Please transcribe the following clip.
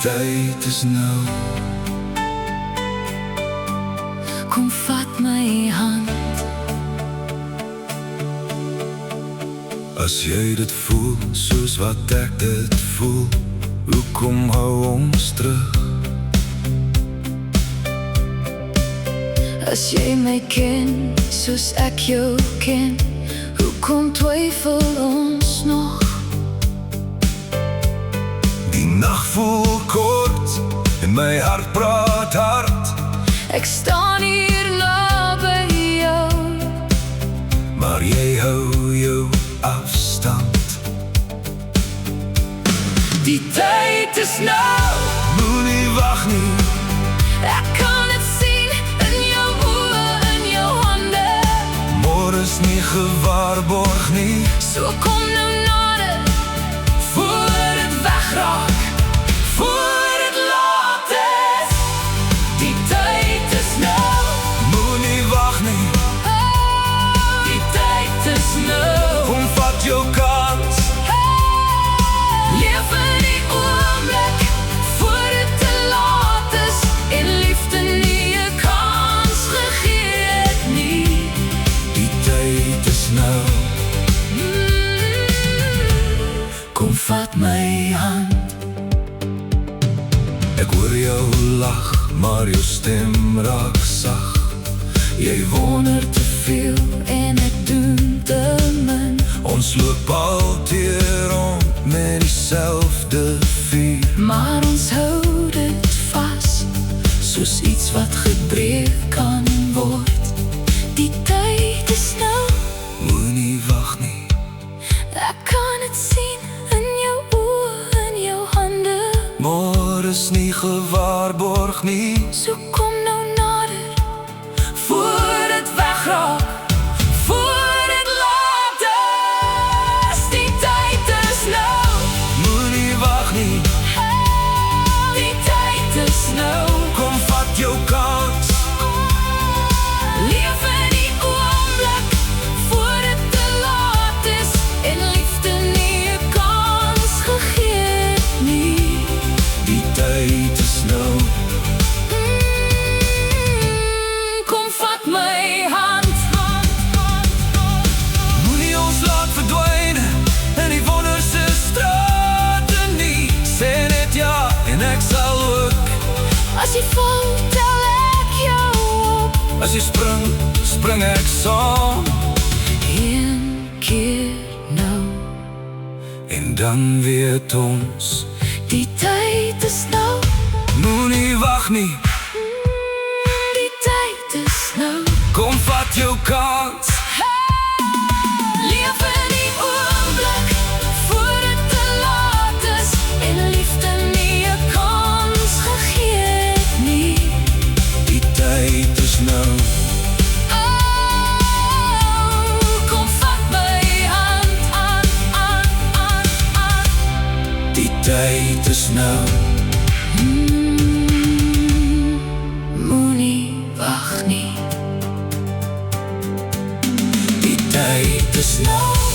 tyd is nou. Kom vat my hand. As jy dit voel soos wat ek dit voel, hoekom hou ons terug? As jy my ken soos ek jou ken, hoekom twyfel ons nog? Die nag voel kort en my hart praat hard. Ek staan hier naby jou, maar jy hou jou afstand. die tyd is nou. Moenie wag nie, Ek kan dit sien in jou oë, in jou hande. môre is nie gewaarborg nie. So kom nou nader, voor dit wegraak, voor dit laat is. Die tyd is nou. Moenie wag nie, Die tyd is nou. kom vat jou kans. Leef in die oomblik, voor dit te laat is. En liefde nie 'n kans gegee het nie. Die tyd is nou. Kom vat my hand. Ek hoor jou lag, maar jou stem raak sag. Jy wonder Te veel en ek doen te min. ons loop alteer rond met dieselfde vuur. Maar ons hou dit vas, soos iets wat gebreek kan word. Die tyd is nou. Moenie wag nie, Ek kan dit sien in jou oë, in jou hande. môre is nie gewaarborg nie. So kom nou nader, voor dit wegraak, voor dit laat is. Die tyd is nou. Moenie wag nie, Die tyd is nou. kom vat jou kans. Leef in die oomblik, voor dit te laat is. En liefde nie 'n kans gegee het nie. Die tyd is nou. Kom vat my hand. Moenie ons laat verdwyn in die wonderse strate nie. Sê net ja en ek sal ook. As jy val, tel ek jou op. As jy spring, spring ek saam. Een keer nou. En dan weet ons, Die tyd is nou. moenie wag nie, Die tyd is nou. kom vat jou kans. Leef in die oomblik, voor dit te laat is. En liefde nie 'n kans gegee het nie. Die tyd is nou. Kom vat my hand, Die tyd is nou. Moenie wag nie. Die tyd is nou.